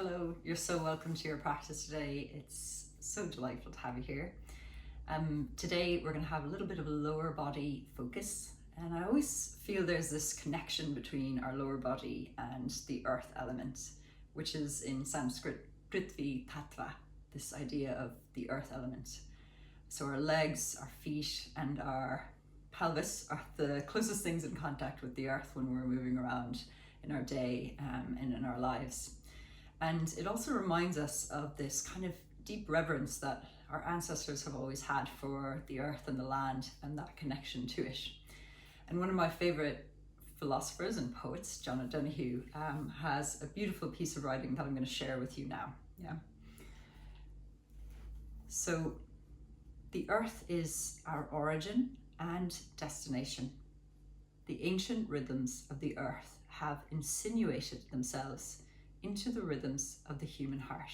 Hello, you're so welcome to your practice today. It's so delightful to have you here. Today we're going to have a little bit of a lower body focus, and I always feel there's this connection between our lower body and the earth element, which is in Sanskrit Prithvi Tattva, this idea of the earth element. So our legs, our feet and our pelvis are the closest things in contact with the earth when we're moving around in our day and in our lives. And it also reminds us of this kind of deep reverence that our ancestors have always had for the earth and the land and that connection to it. And one of my favorite philosophers and poets, John O'Donoghue, has a beautiful piece of writing that I'm going to share with you now. So the earth is our origin and destination. The ancient rhythms of the earth have insinuated themselves into the rhythms of the human heart.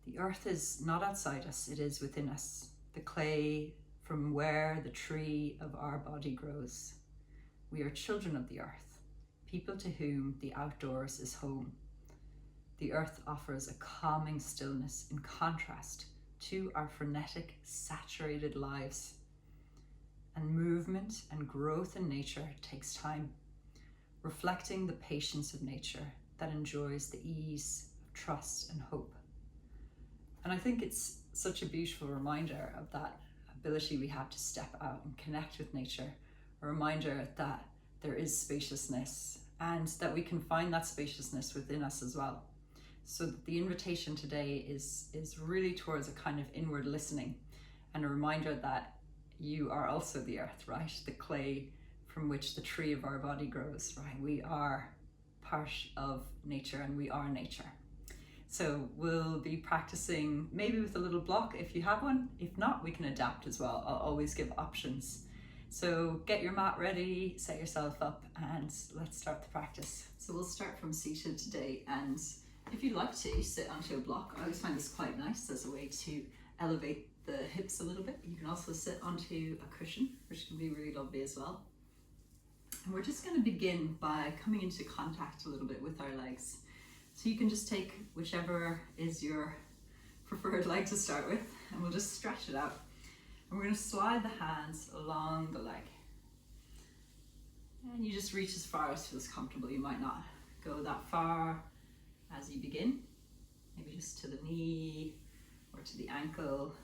The earth is not outside us, it is within us, the clay from where the tree of our body grows. We are children of the earth, people to whom the outdoors is home. The earth offers a calming stillness in contrast to our frenetic, saturated lives. And movement and growth in nature takes time, reflecting the patience of nature that enjoys the ease of trust and hope. And I think it's such a beautiful reminder of that ability we have to step out and connect with nature, a reminder that there is spaciousness and that we can find that spaciousness within us as well. So the invitation today is really towards a kind of inward listening and a reminder that you are also the earth, right? The clay from which the tree of our body grows, right? We are part of nature and we are nature. So we'll be practicing maybe with a little block if you have one. If not, we can adapt as well. I'll always give options. So get your mat ready, set yourself up, and let's start the practice. So we'll start from seated today, and if you'd like to sit onto a block, I always find this quite nice as a way to elevate the hips a little bit. You can also sit onto a cushion, which can be really lovely as well. And we're just going to begin by coming into contact a little bit with our legs. So you can just take whichever is your preferred leg to start with, and we'll just stretch it out. And we're going to slide the hands along the leg. And you just reach as far as feels comfortable. You might not go that far as you begin. Maybe just to the knee or to the ankle.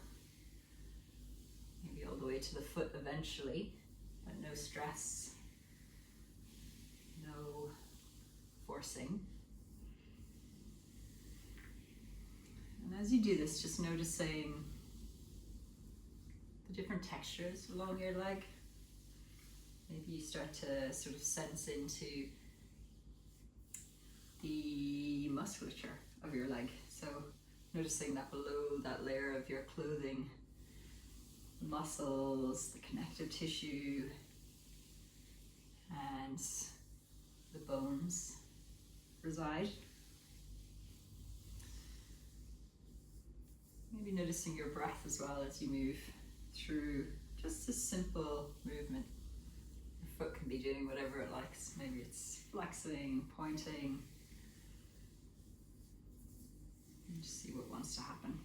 Maybe all the way to the foot eventually, but no stress. No forcing. And as you do this, just noticing the different textures along your leg. Maybe you start to sort of sense into the musculature of your leg. So noticing that below that layer of your clothing, the muscles, the connective tissue, and the bones reside. Maybe noticing your breath as well as you move through just a simple movement. Your foot can be doing whatever it likes. Maybe it's flexing, pointing. And just see what wants to happen.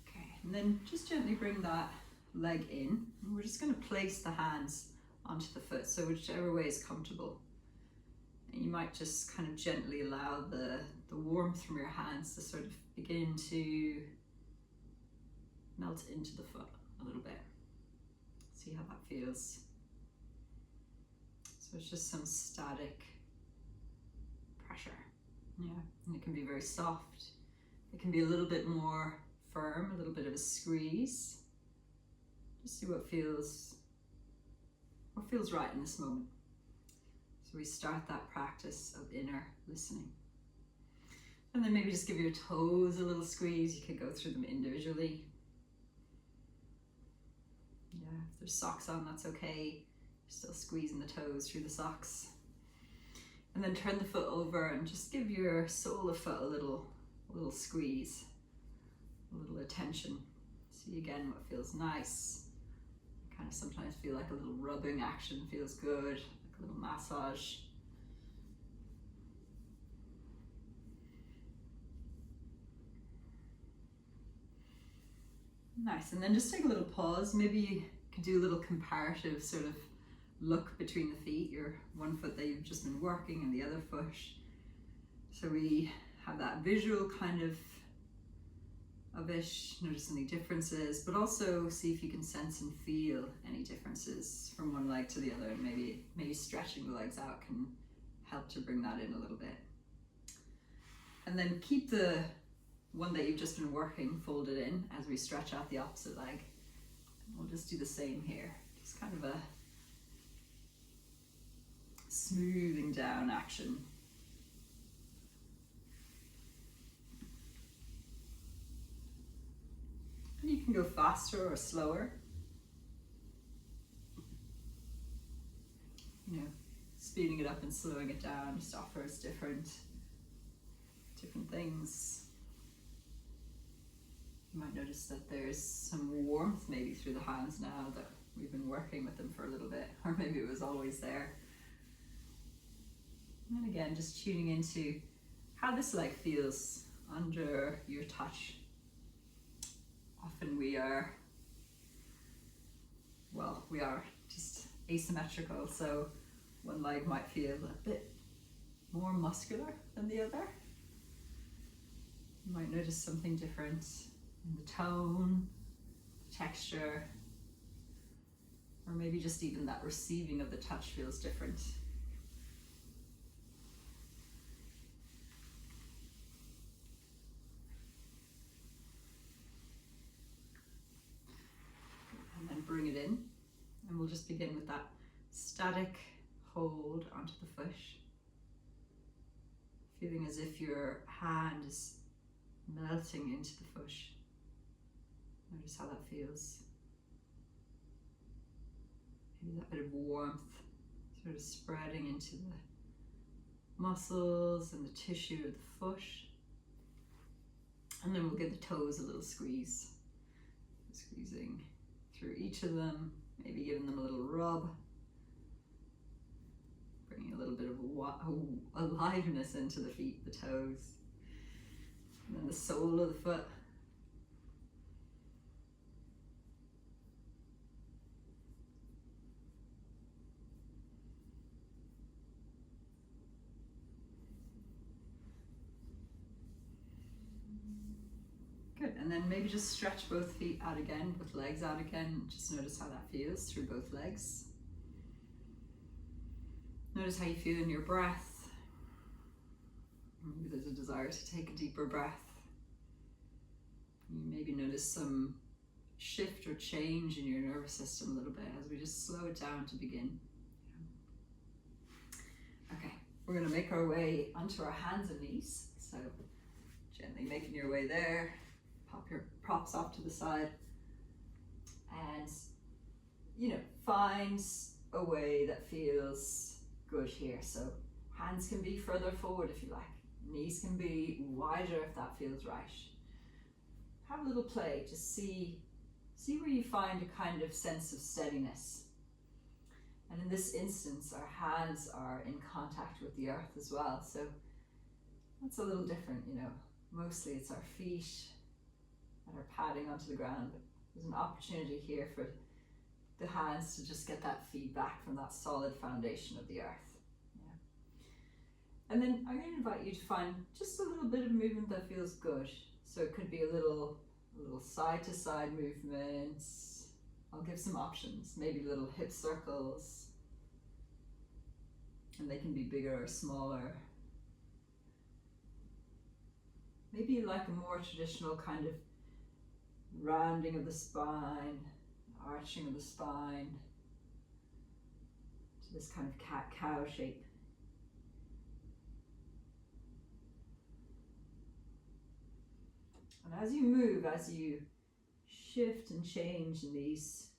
Okay, and then just gently bring that leg in. And we're just going to place the hands onto the foot, so whichever way is comfortable. And you might just kind of gently allow the warmth from your hands to sort of begin to melt into the foot a little bit. See how that feels. So it's just some static pressure. Yeah, and it can be very soft. It can be a little bit more firm, a little bit of a squeeze. Just see what feels right in this moment. So we start that practice of inner listening. And then maybe just give your toes a little squeeze. You could go through them individually. Yeah, if there's socks on, that's okay. Still squeezing the toes through the socks. And then turn the foot over and just give your sole of foot a little squeeze, a little attention. See again what feels nice. I kind of sometimes feel like a little rubbing action feels good, like a little massage. Nice, and then just take a little pause. Maybe you could do a little comparative sort of look between the feet, your one foot that you've just been working and the other foot. So we have that visual kind of it, notice any differences, but also see if you can sense and feel any differences from one leg to the other, and maybe stretching the legs out can help to bring that in a little bit. And then keep the one that you've just been working folded in as we stretch out the opposite leg. We'll just do the same here, just kind of a smoothing down action. And you can go faster or slower. You know, speeding it up and slowing it down just offers different things. You might notice that there's some warmth maybe through the hands now that we've been working with them for a little bit, or maybe it was always there. And again, just tuning into how this leg feels under your touch. Often we are just asymmetrical, so one leg might feel a bit more muscular than the other. You might notice something different in the tone, the texture, or maybe just even that receiving of the touch feels different. And then bring it in, and we'll just begin with that static hold onto the foot, feeling as if your hand is melting into the foot. Notice how that feels. Maybe that bit of warmth sort of spreading into the muscles and the tissue of the foot. And then we'll give the toes a little squeeze. Squeezing through each of them, maybe giving them a little rub. Bringing a little bit of aliveness into the feet, the toes. And then the sole of the foot. Good, and then maybe just stretch both feet out again, both legs out again. Just notice how that feels through both legs. Notice how you feel in your breath. Maybe there's a desire to take a deeper breath. You maybe notice some shift or change in your nervous system a little bit as we just slow it down to begin. Okay, we're going to make our way onto our hands and knees. So gently making your way there. Pop your props off to the side. And, find a way that feels good here. So hands can be further forward if you like. Knees can be wider if that feels right. Have a little play, just see where you find a kind of sense of steadiness. And in this instance, our hands are in contact with the earth as well. So that's a little different, Mostly it's our feet that are padding onto the ground. But there's an opportunity here for the hands to just get that feedback from that solid foundation of the earth. And then I'm going to invite you to find just a little bit of movement that feels good. So it could be a little side to side movements. I'll give some options, maybe little hip circles. And they can be bigger or smaller. Maybe like a more traditional kind of rounding of the spine, arching of the spine, to this kind of cat-cow shape. And as you move, as you shift and change in these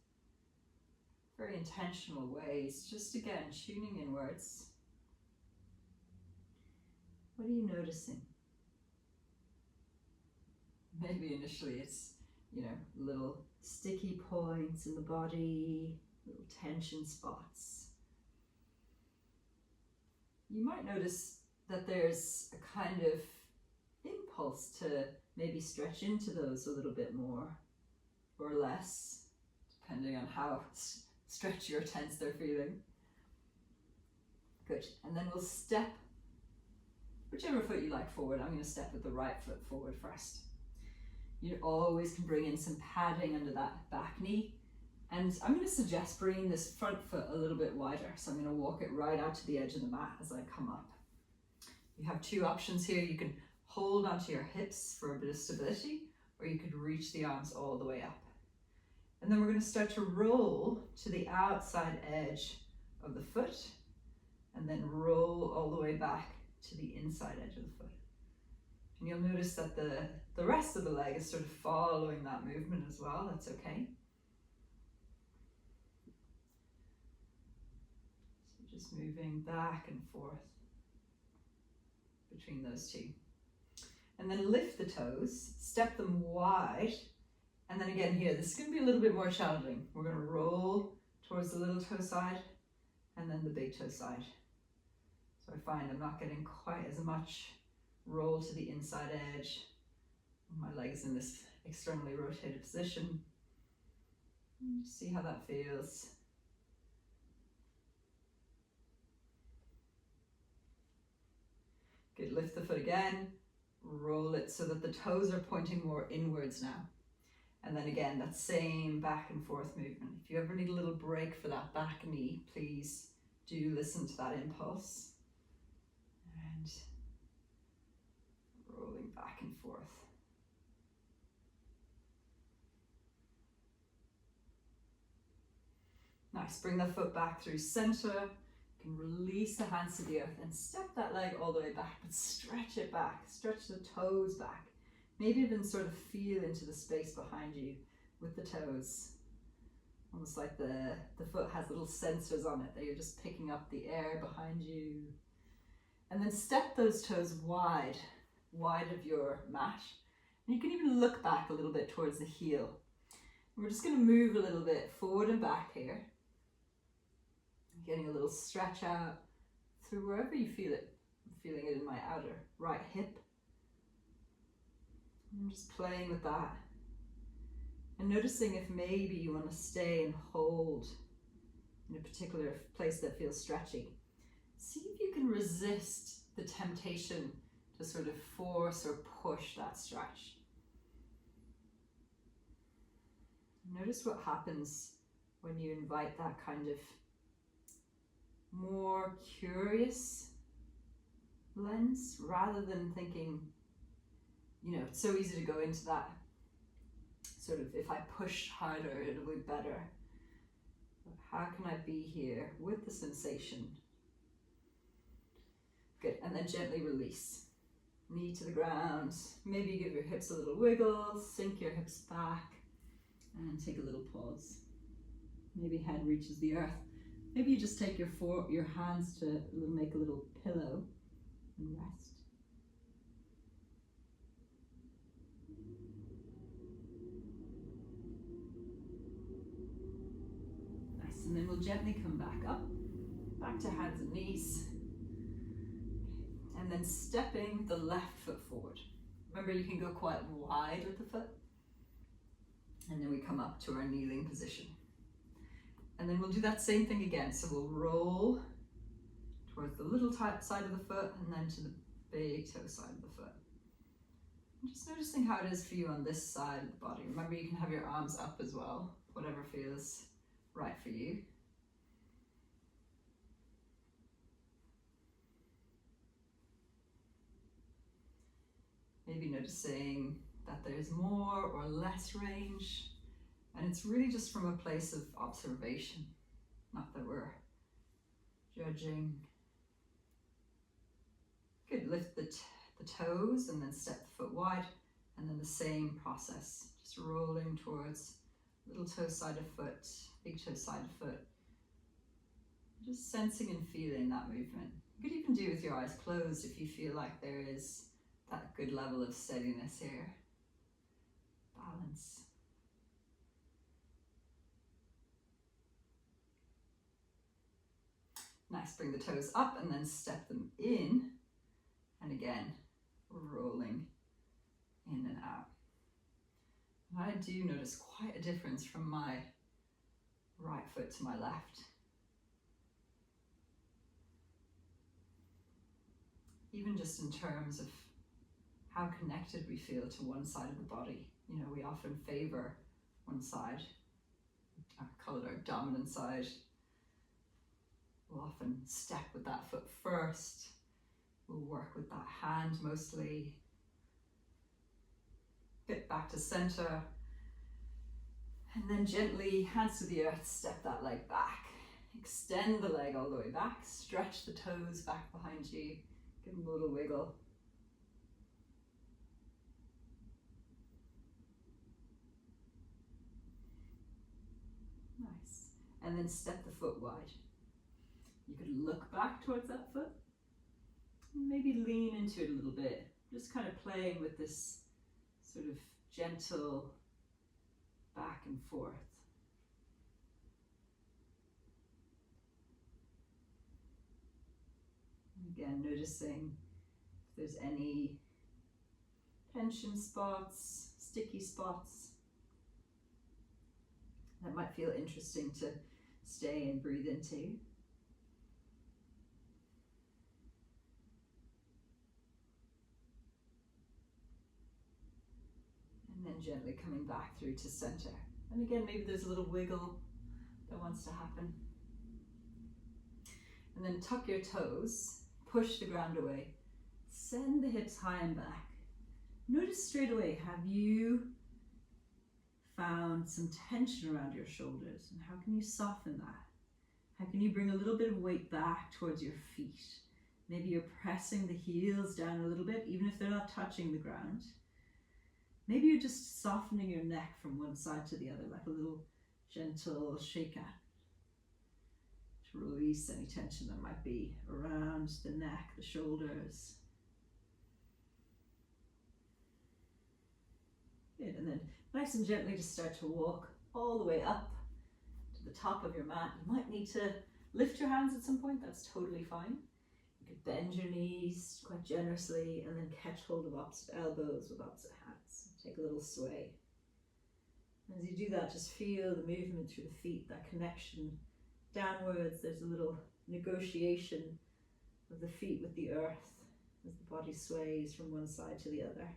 very intentional ways, just again, tuning inwards, what are you noticing? Maybe initially it's, little sticky points in the body, little tension spots. You might notice that there's a kind of impulse to maybe stretch into those a little bit more. or less, depending on how stretchy or tense they're feeling. Good. And then we'll step whichever foot you like forward. I'm going to step with the right foot forward first. You always can bring in some padding under that back knee. And I'm going to suggest bringing this front foot a little bit wider. So I'm going to walk it right out to the edge of the mat as I come up. You have two options here. You can hold onto your hips for a bit of stability, or you could reach the arms all the way up. And then we're going to start to roll to the outside edge of the foot, and then roll all the way back to the inside edge of the foot. And you'll notice that the rest of the leg is sort of following that movement as well. That's okay. So just moving back and forth between those two. And then lift the toes, step them wide. And then again here, this is going to be a little bit more challenging. We're going to roll towards the little toe side and then the big toe side. So I find I'm not getting quite as much roll to the inside edge. My leg is in this externally rotated position. See how that feels. Good, lift the foot again, roll it so that the toes are pointing more inwards now. And then again, that same back and forth movement. If you ever need a little break for that back knee, please do listen to that impulse. And rolling back and forth. Nice, bring the foot back through center. You can release the hands to the earth and step that leg all the way back, but stretch it back, stretch the toes back. Maybe even sort of feel into the space behind you with the toes. Almost like the foot has little sensors on it that you're just picking up the air behind you. And then step those toes wide of your mat. And you can even look back a little bit towards the heel. We're just going to move a little bit forward and back here. Getting a little stretch out through wherever you feel it. I'm feeling it in my outer right hip. I'm just playing with that. And noticing if maybe you want to stay and hold in a particular place that feels stretchy. See if you can resist the temptation to sort of force or push that stretch. Notice what happens when you invite that kind of more curious lens rather than thinking, you know, it's so easy to go into that sort of, if I push harder, it'll be better. But how can I be here with the sensation? Good, and then gently release. Knee to the ground. Maybe give your hips a little wiggle, sink your hips back, and take a little pause. Maybe head reaches the earth. Maybe you just take your hands to make a little pillow and rest. Nice, and then we'll gently come back up, back to hands and knees. And then stepping the left foot forward. Remember, you can go quite wide with the foot. And then we come up to our kneeling position. And then we'll do that same thing again. So we'll roll towards the little side of the foot and then to the big toe side of the foot. And just noticing how it is for you on this side of the body. Remember, you can have your arms up as well, whatever feels right for you. Maybe noticing that there's more or less range. And it's really just from a place of observation, not that we're judging. Good, lift the toes and then step the foot wide. And then the same process, just rolling towards little toe side of foot, big toe side of foot. Just sensing and feeling that movement. You could even do it with your eyes closed if you feel like there is that good level of steadiness here. Balance. Nice, bring the toes up and then step them in. And again, rolling in and out. I do notice quite a difference from my right foot to my left. Even just in terms of how connected we feel to one side of the body. You know, we often favor one side. I call it our dominant side. We'll often step with that foot first. We'll work with that hand mostly. Hip back to center. And then gently, hands to the earth, step that leg back. Extend the leg all the way back. Stretch the toes back behind you. Give them a little wiggle. Nice. And then step the foot wide. You could look back towards that foot. Maybe lean into it a little bit. Just kind of playing with this sort of gentle back and forth. Again, noticing if there's any tension spots, sticky spots that might feel interesting to stay and breathe into. And then gently coming back through to center. And again, maybe there's a little wiggle that wants to happen. And then tuck your toes, push the ground away, send the hips high and back. Notice straight away, have you found some tension around your shoulders? And how can you soften that? How can you bring a little bit of weight back towards your feet? Maybe you're pressing the heels down a little bit, even if they're not touching the ground. Maybe you're just softening your neck from one side to the other, like a little gentle shake out to release any tension that might be around the neck, the shoulders. Good, and then nice and gently just start to walk all the way up to the top of your mat. You might need to lift your hands at some point, that's totally fine. You could bend your knees quite generously and then catch hold of opposite elbows with opposite hands. Take a little sway. As you do that, just feel the movement through the feet, that connection downwards. There's a little negotiation of the feet with the earth as the body sways from one side to the other.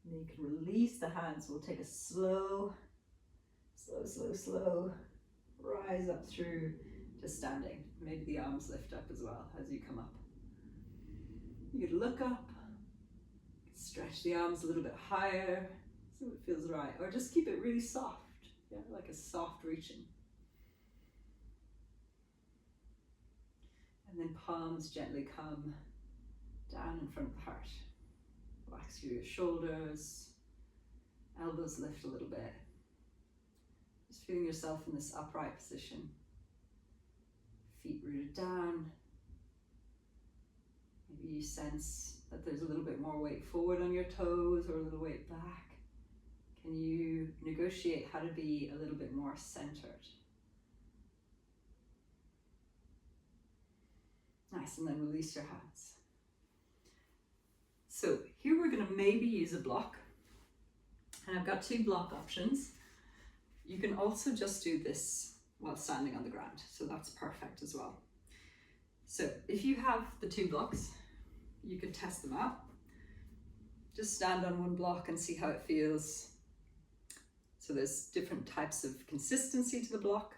And then you can release the hands. We'll take a slow rise up through to standing. Maybe the arms lift up as well as you come up. You could look up, stretch the arms a little bit higher, see what feels right, or just keep it really soft, yeah, like a soft reaching. And then palms gently come down in front of the heart. Relax through your shoulders, elbows lift a little bit. Just feeling yourself in this upright position. Feet rooted down. Maybe you sense that there's a little bit more weight forward on your toes or a little weight back. Can you negotiate how to be a little bit more centered? Nice, and then release your hands. So here we're going to maybe use a block. And I've got two block options. You can also just do this while standing on the ground. So that's perfect as well. So if you have the two blocks, you can test them out. Just stand on one block and see how it feels. So there's different types of consistency to the block.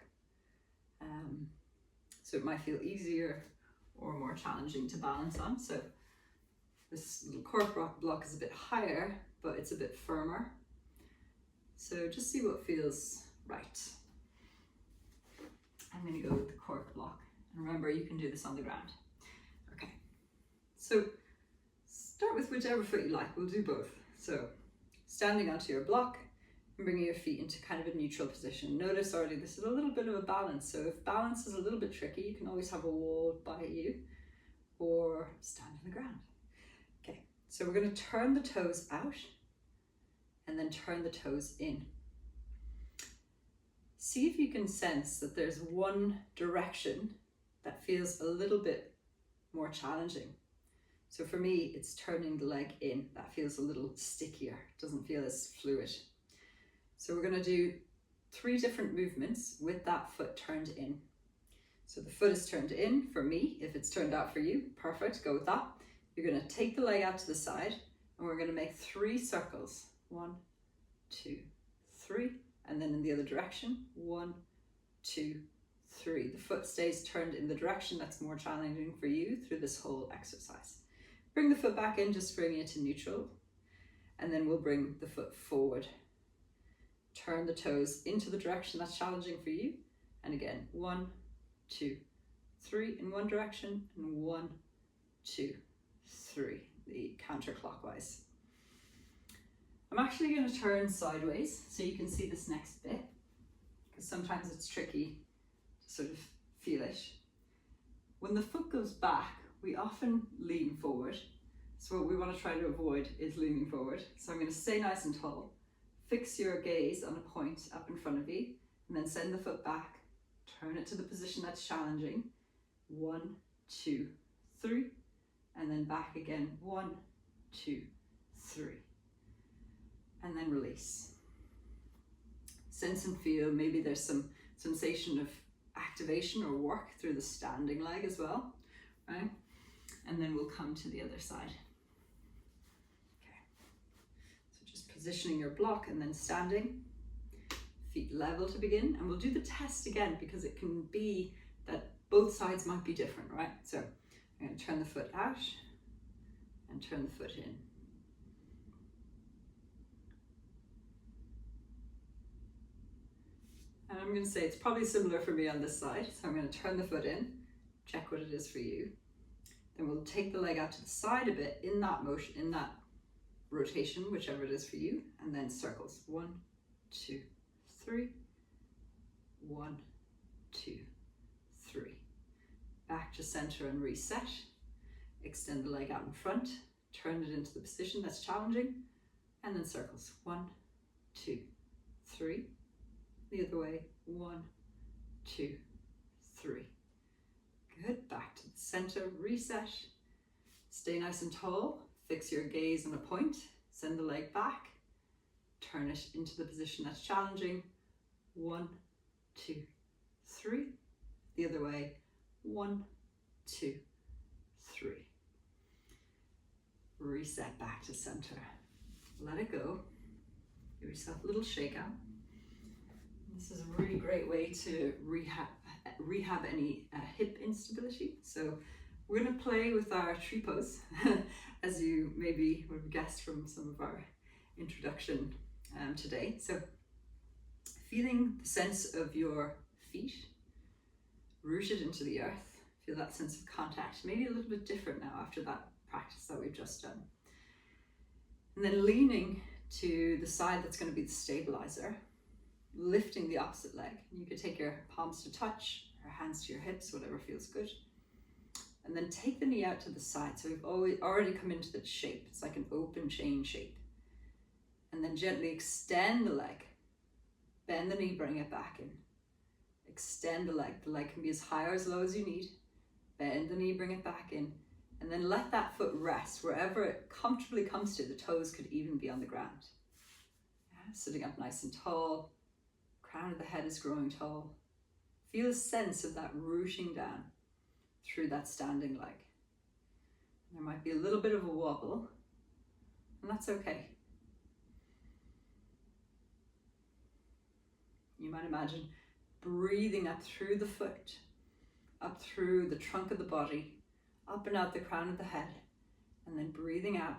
So it might feel easier or more challenging to balance on. So this little cork block is a bit higher, but it's a bit firmer. So just see what feels right. I'm going to go with the cork block. And remember, you can do this on the ground. Okay, so start with whichever foot you like. We'll do both. So standing onto your block and bringing your feet into kind of a neutral position. Notice already this is a little bit of a balance. So if balance is a little bit tricky, you can always have a wall by you or stand on the ground. Okay, so we're going to turn the toes out and then turn the toes in. See if you can sense that there's one direction that feels a little bit more challenging. So for me, it's turning the leg in. That feels a little stickier, doesn't feel as fluid. So we're going to do 3 different movements with that foot turned in. So the foot is turned in for me. If it's turned out for you, perfect, go with that. You're going to take the leg out to the side and we're going to make 3 circles. 1, 2, 3, and then in the other direction. 1, 2, 3. The foot stays turned in the direction that's more challenging for you through this whole exercise. Bring the foot back in, just bringing it to neutral. And then we'll bring the foot forward. Turn the toes into the direction that's challenging for you. And again, 1, 2, 3 in one direction, and 1, 2, 3, the counterclockwise. I'm actually going to turn sideways so you can see this next bit, because sometimes it's tricky to sort of feel it. When the foot goes back, we often lean forward. So what we want to try to avoid is leaning forward. So I'm going to stay nice and tall. Fix your gaze on a point up in front of you, and then send the foot back. Turn it to the position that's challenging. 1, 2, 3, and then back again. 1, 2, 3, and then release. Sense and feel, maybe there's some sensation of activation or work through the standing leg as well, right? And then we'll come to the other side. Okay, so just positioning your block and then standing. Feet level to begin, and we'll do the test again because it can be that both sides might be different, right? So I'm going to turn the foot out and turn the foot in. And I'm going to say it's probably similar for me on this side, so I'm going to turn the foot in, check what it is for you. Then we'll take the leg out to the side a bit in that motion, in that rotation, whichever it is for you, and then circles. 1, 2, 3, 1, 2, 3. Back to center and reset. Extend the leg out in front, turn it into the position that's challenging, and then circles. 1, 2, 3. The other way. 1, 2, 3. Good. Back to the center, reset. Stay nice and tall. Fix your gaze on a point. Send the leg back. Turn it into the position that's challenging. 1, 2, 3. The other way. 1, 2, 3. Reset back to center. Let it go. Give yourself a little shake out. This is a really great way to rehab any hip instability. So we're going to play with our tree pose, as you maybe would have guessed from some of our introduction today. So feeling the sense of your feet rooted into the earth. Feel that sense of contact, maybe a little bit different now after that practice that we've just done. And then leaning to the side that's going to be the stabilizer, lifting the opposite leg. You could take your palms to touch, or hands to your hips, whatever feels good. And then take the knee out to the side. So we've already come into the shape. It's like an open chain shape. And then gently extend the leg. Bend the knee, bring it back in. Extend the leg. The leg can be as high or as low as you need. Bend the knee, bring it back in. And then let that foot rest wherever it comfortably comes to. The toes could even be on the ground. Yeah, sitting up nice and tall. Crown of the head is growing tall. Feel a sense of that rooting down through that standing leg. There might be a little bit of a wobble, and that's okay. You might imagine breathing up through the foot, up through the trunk of the body, up and out the crown of the head, and then breathing out.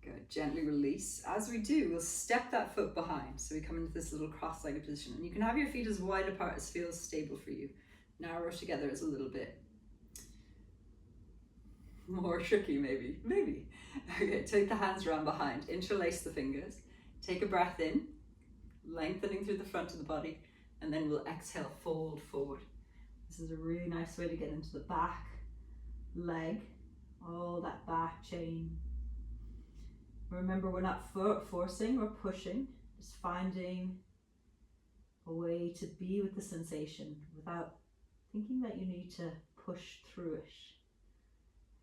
Good. Gently release. As we do, we'll step that foot behind. So we come into this little cross-legged position. And you can have your feet as wide apart as feels stable for you. Narrow together is a little bit more tricky, maybe. Okay, take the hands around behind. Interlace the fingers. Take a breath in, lengthening through the front of the body. And then we'll exhale, fold forward. This is a really nice way to get into the back leg, all that back chain. Remember, we're not forcing or pushing, just finding A way to be with the sensation without thinking that you need to push through it.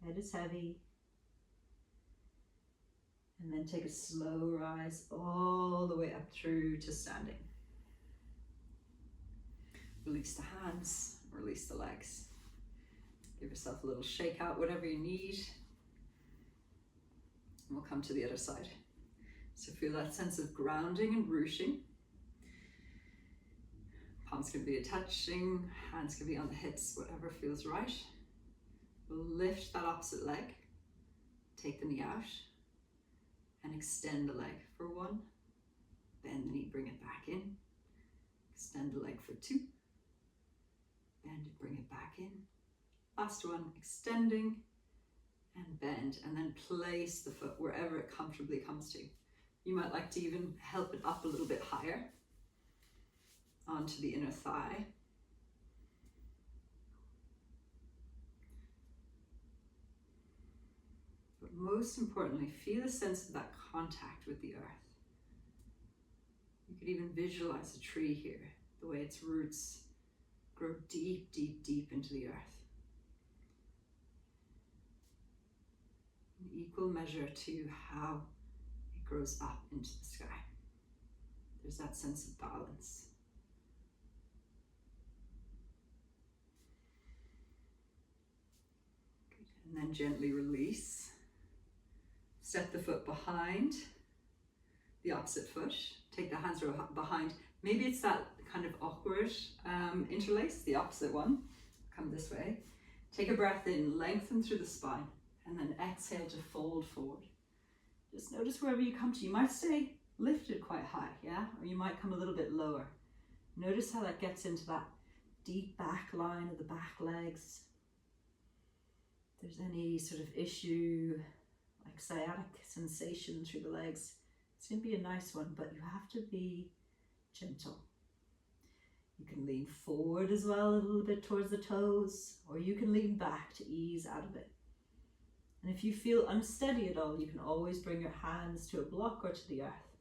Head is heavy. And then take a slow rise all the way up through to standing. Release the hands, release the legs. Give yourself a little shake out, whatever you need. And we'll come to the other side. So feel that sense of grounding and rooting. Palms can be touching, hands can be on the hips, whatever feels right. We'll lift that opposite leg, take the knee out, and extend the leg for 1. Bend the knee, bring it back in. Extend the leg for 2. Bend it, bring it back in. Last one, extending and bend, and then place the foot wherever it comfortably comes to. You might like to even help it up a little bit higher onto the inner thigh. But most importantly, feel a sense of that contact with the earth. You could even visualize a tree here, the way its roots grow deep, deep, deep into the earth. In equal measure to how it grows up into the sky. There's that sense of balance. Good. And then gently release. Step the foot behind the opposite foot. Take the hands behind. Maybe it's that kind of awkward interlace, the opposite one. Come this way. Take a breath in, lengthen through the spine, and then exhale to fold forward. Just notice wherever you come to. You might stay lifted quite high, yeah? Or you might come a little bit lower. Notice how that gets into that deep back line of the back legs. If there's any sort of issue, like sciatic sensation through the legs, it's going to be a nice one, but you have to be gentle. You can lean forward as well, a little bit towards the toes, or you can lean back to ease out of it. And if you feel unsteady at all, you can always bring your hands to a block or to the earth.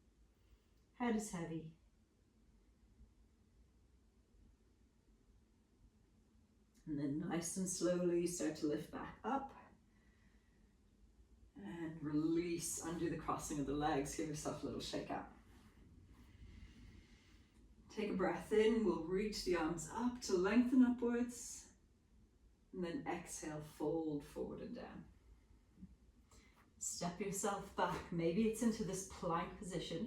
Head is heavy. And then nice and slowly start to lift back up. And release, undo the crossing of the legs, give yourself a little shake out. Take a breath in, we'll reach the arms up to lengthen upwards. And then exhale, fold forward and down. Step yourself back, maybe it's into this plank position.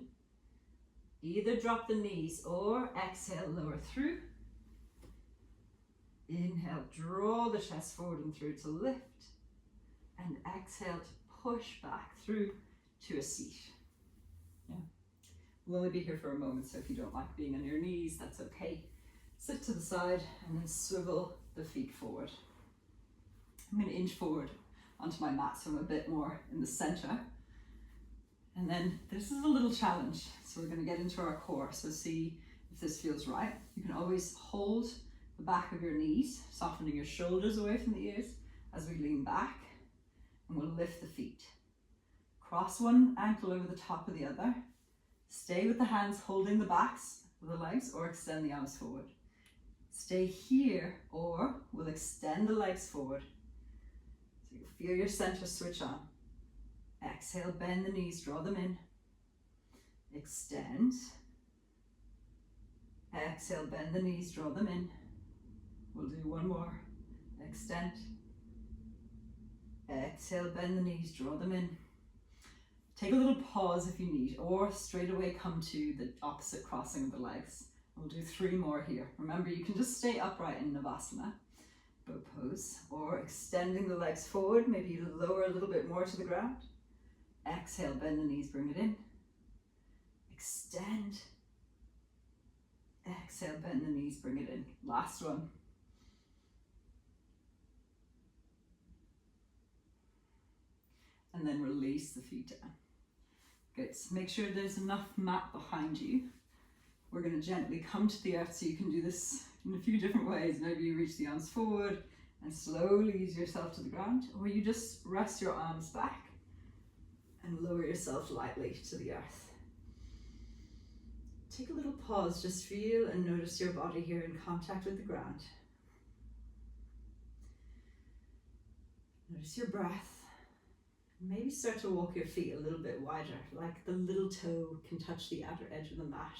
Either drop the knees or exhale, lower through. Inhale, draw the chest forward and through to lift. And exhale to push back through to a seat. Yeah. We'll only be here for a moment, so if you don't like being on your knees, that's okay. Sit to the side and then swivel the feet forward. I'm going to inch forward onto my mat, so I'm a bit more in the center. And then this is a little challenge. So we're going to get into our core. So see if this feels right. You can always hold the back of your knees, softening your shoulders away from the ears as we lean back, and we'll lift the feet. Cross one ankle over the top of the other. Stay with the hands holding the backs of the legs, or extend the arms forward. Stay here, or we'll extend the legs forward. So you'll feel your center switch on. Exhale, bend the knees, draw them in. Extend. Exhale, bend the knees, draw them in. We'll do one more. Extend. Exhale, bend the knees, draw them in. Take a little pause if you need, or straight away come to the opposite crossing of the legs. We'll do 3 more here. Remember, you can just stay upright in Navasana, bow pose, or extending the legs forward, maybe lower a little bit more to the ground. Exhale, bend the knees, bring it in. Extend. Exhale, bend the knees, bring it in. Last one. And then release the feet down. Good. So make sure there's enough mat behind you. We're going to gently come to the earth, so you can do this in a few different ways. Maybe you reach the arms forward and slowly ease yourself to the ground, or you just rest your arms back and lower yourself lightly to the earth. Take a little pause, just feel and notice your body here in contact with the ground. Notice your breath. Maybe start to walk your feet a little bit wider, like the little toe can touch the outer edge of the mat.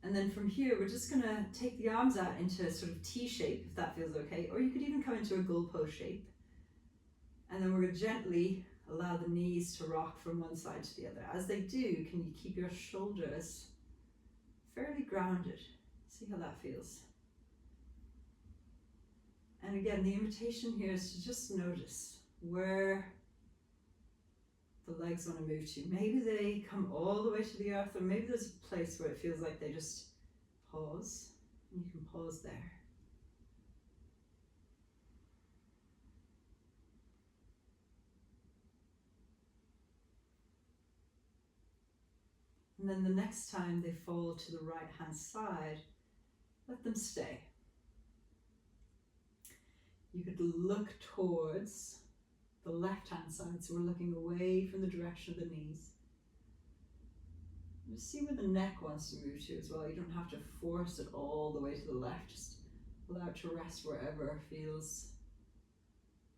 And then from here, we're just going to take the arms out into a sort of T shape, if that feels okay. Or you could even come into a goalpost shape. And then we're going to gently allow the knees to rock from one side to the other. As they do, can you keep your shoulders fairly grounded? See how that feels. And again, the invitation here is to just notice where the legs want to move to. Maybe they come all the way to the earth, or maybe there's a place where it feels like they just pause. You can pause there. And then the next time they fall to the right hand side, let them stay. You could look towards the left hand side, so we're looking away from the direction of the knees. Just see where the neck wants to move to as well. You don't have to force it all the way to the left, just allow it to rest wherever feels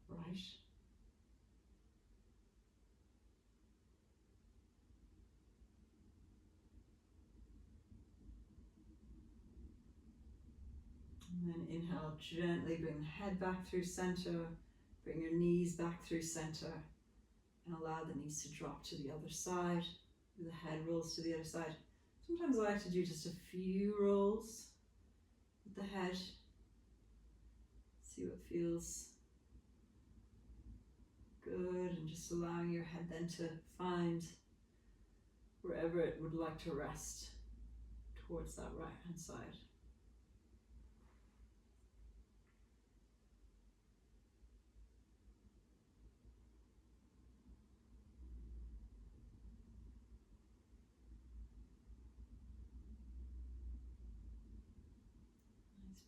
right. And then inhale, gently bring the head back through center, bring your knees back through center, and allow the knees to drop to the other side. The head rolls to the other side. Sometimes I like to do just a few rolls with the head. See what feels good, and just allowing your head then to find wherever it would like to rest towards that right hand side.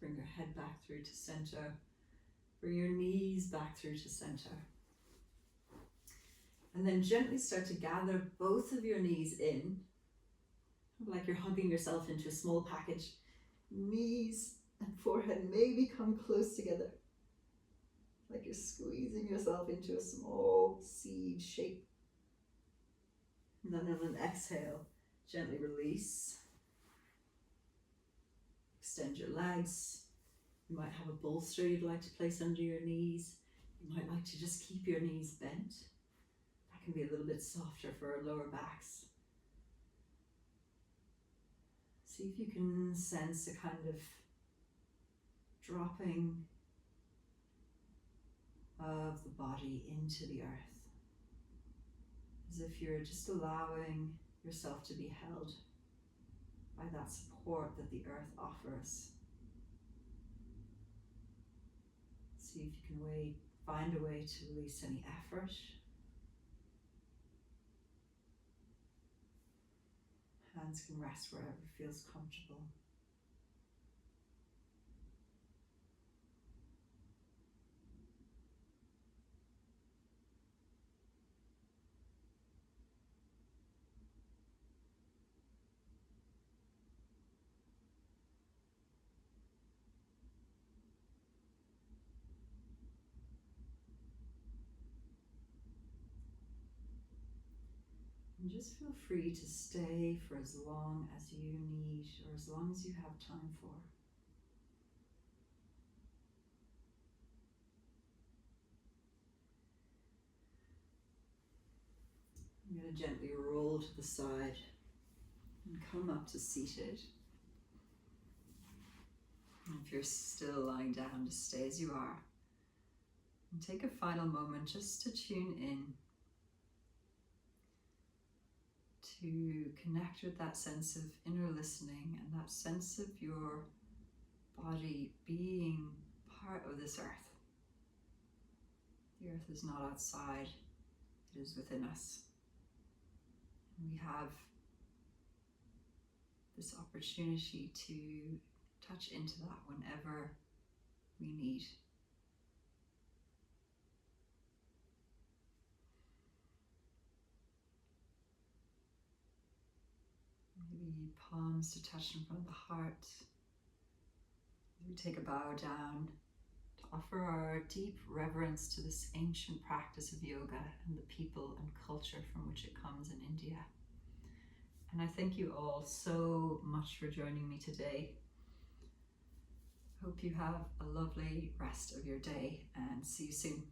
Bring your head back through to center. Bring your knees back through to center. And then gently start to gather both of your knees in, like you're hugging yourself into a small package. Knees and forehead maybe come close together, like you're squeezing yourself into a small seed shape. And then on an exhale, gently release. Extend your legs. You might have a bolster you'd like to place under your knees. You might like to just keep your knees bent. That can be a little bit softer for our lower backs. See if you can sense a kind of dropping of the body into the earth, as if you're just allowing yourself to be held by that support that the earth offers. See if you can find a way to release any effort. Hands can rest wherever feels comfortable. And just feel free to stay for as long as you need, or as long as you have time for. I'm going to gently roll to the side and come up to seated. And if you're still lying down, just stay as you are. And take a final moment just to tune in, to connect with that sense of inner listening and that sense of your body being part of this earth. The earth is not outside, it is within us. And we have this opportunity to touch into that whenever we need. palms to touch in front of the heart. We take a bow down to offer our deep reverence to this ancient practice of yoga and the people and culture from which it comes in India. And I thank you all so much for joining me today. Hope you have a lovely rest of your day and see you soon.